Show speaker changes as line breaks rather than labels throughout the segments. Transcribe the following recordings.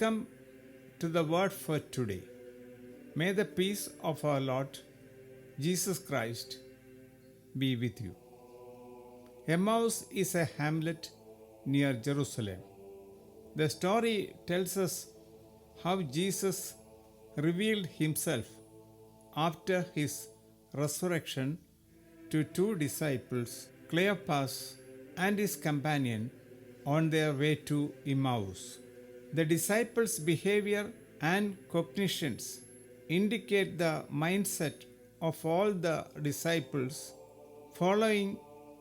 Welcome to the word for today. May the peace of our Lord Jesus Christ be with you. Emmaus is a hamlet near Jerusalem. The story tells us how Jesus revealed himself after his resurrection to two disciples, Cleopas and his companion, on their way to Emmaus. The disciples' behavior and cognitions indicate the mindset of all the disciples following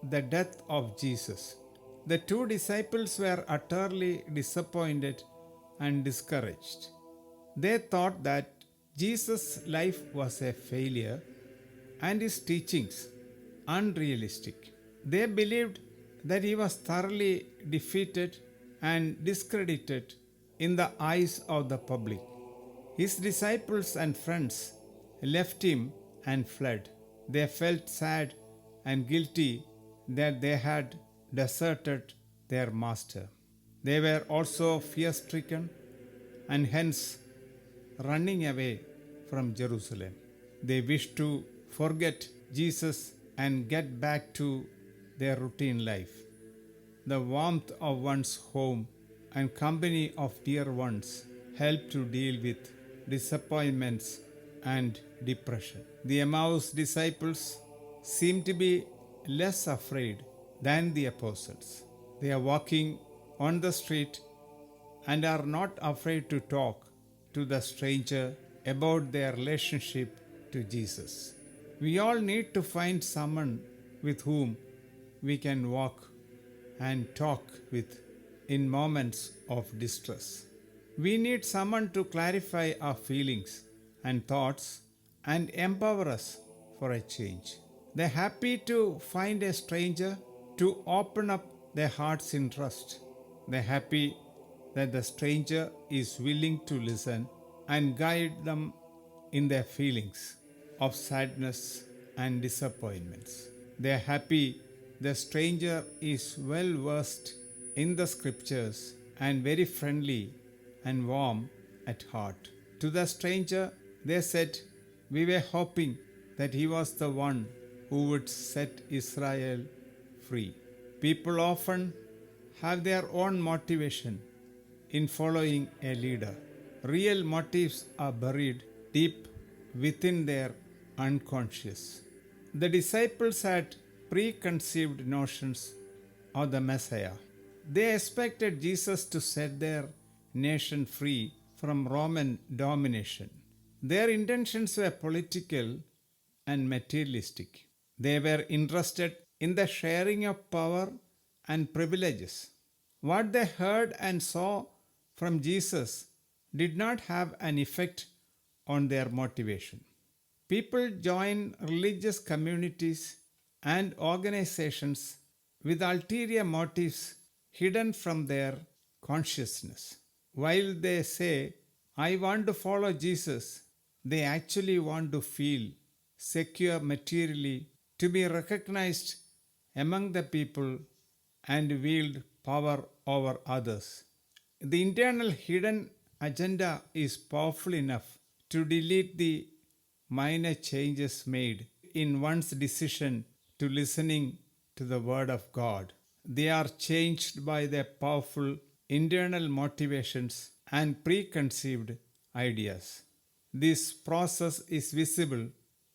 the death of Jesus. The two disciples were utterly disappointed and discouraged. They thought that Jesus' life was a failure and his teachings unrealistic. They believed that he was thoroughly defeated and discredited in the eyes of the public. His disciples and friends left him and fled. They felt sad and guilty that they had deserted their master. They were also fear stricken and hence running away from Jerusalem. They wished to forget Jesus and get back to their routine life. The warmth of one's home and company of dear ones help to deal with disappointments and depression. The Emmaus disciples seem to be less afraid than the apostles. They are walking on the street and are not afraid to talk to the stranger about their relationship to Jesus. We all need to find someone with whom we can walk and talk with in moments of distress. We need someone to clarify our feelings and thoughts and empower us for a change. They're happy to find a stranger to open up their hearts in trust. They're happy that the stranger is willing to listen and guide them in their feelings of sadness and disappointments. They're happy the stranger is well versed in the scriptures and very friendly and warm at heart. To the stranger, they said, "We were hoping that he was the one who would set Israel free." People often have their own motivation in following a leader. Real motives are buried deep within their unconscious. The disciples had preconceived notions of the Messiah. They expected Jesus to set their nation free from Roman domination. Their intentions were political and materialistic. They were interested in the sharing of power and privileges. What they heard and saw from Jesus did not have an effect on their motivation. People join religious communities and organizations with ulterior motives hidden from their consciousness. While they say, "I want to follow Jesus," they actually want to feel secure materially, to be recognized among the people, and wield power over others. The internal hidden agenda is powerful enough to delete the minor changes made in one's decision to listening to the Word of God. They are changed by their powerful internal motivations and preconceived ideas. This process is visible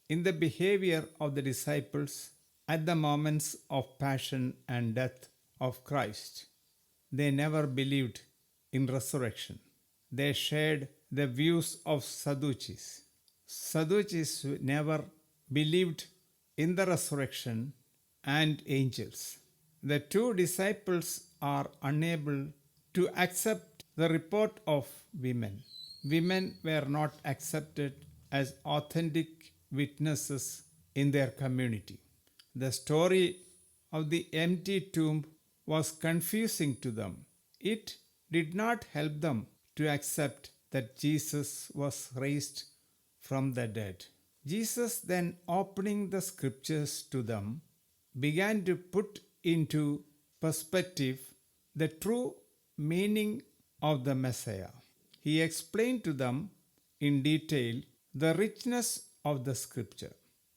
in the behavior of the disciples at the moments of passion and death of Christ. They never believed in resurrection. They shared the views of Sadducees. Sadducees never believed in the resurrection and angels. The two disciples are unable to accept the report of women. Women were not accepted as authentic witnesses in their community. The story of the empty tomb was confusing to them. It did not help them to accept that Jesus was raised from the dead. Jesus, then opening the scriptures to them, began to put into perspective the true meaning of the Messiah. he explained to them in detail the richness of the scripture.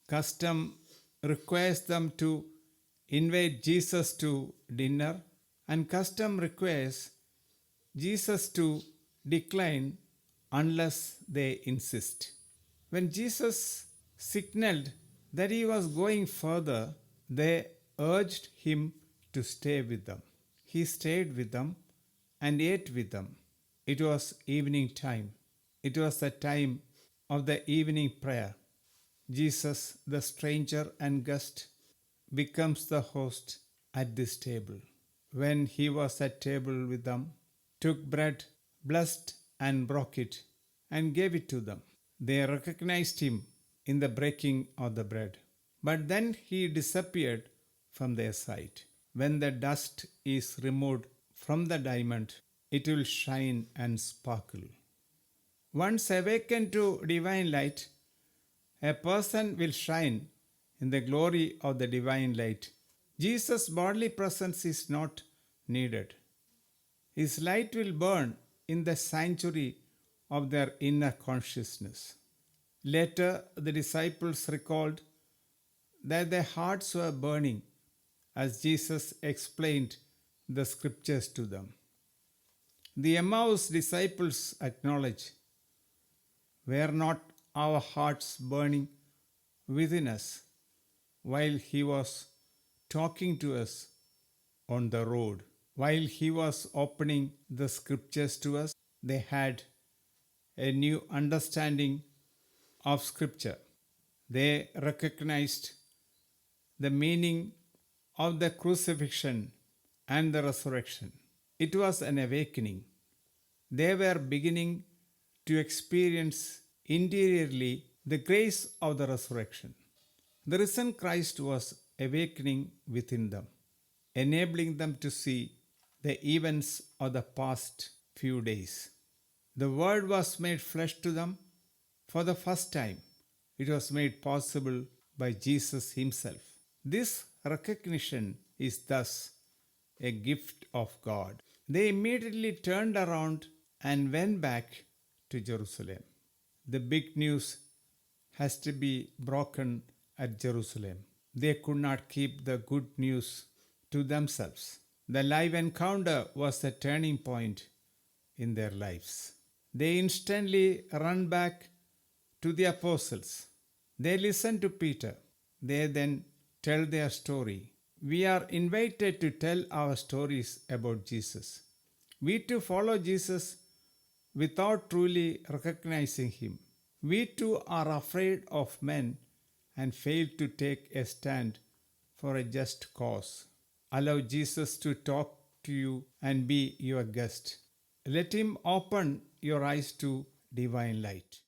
Custom requires them to invite Jesus to dinner, and custom requires Jesus to decline unless they insist. When Jesus signaled that he was going further, they urged him to stay with them. He stayed with them and ate with them. It was evening time. It was the time of the evening prayer. Jesus, the stranger and guest, becomes the host at this table. When he was at table with them, took bread, blessed and broke it, and gave it to them. They recognized him in the breaking of the bread. But then he disappeared from their sight. When the dust is removed from the diamond, it will shine and sparkle. Once awakened to divine light, a person will shine in the glory of the divine light. Jesus' bodily presence is not needed. His light will burn in the sanctuary of their inner consciousness. Later, the disciples recalled that their hearts were burning as Jesus explained the scriptures to them. The Emmaus disciples acknowledge, were not our hearts burning within us while he was talking to us on the road? While he was opening the scriptures to us, they had a new understanding of scripture. They recognized the meaning of the crucifixion and the resurrection. It was an awakening. They were beginning to experience interiorly the grace of the resurrection. The risen Christ was awakening within them, enabling them to see the events of the past few days. The Word was made flesh to them for the first time. It was made possible by Jesus Himself. This recognition is thus a gift of God. They immediately turned around and went back to Jerusalem. The big news has to be broken at Jerusalem. They could not keep the good news to themselves. The live encounter was a turning point in their lives. They instantly run back to the apostles. They listen to Peter. They then tell their story. We are invited to tell our stories about Jesus. We too follow Jesus without truly recognizing Him. We too are afraid of men and fail to take a stand for a just cause. Allow Jesus to talk to you and be your guest. Let Him open your eyes to divine light.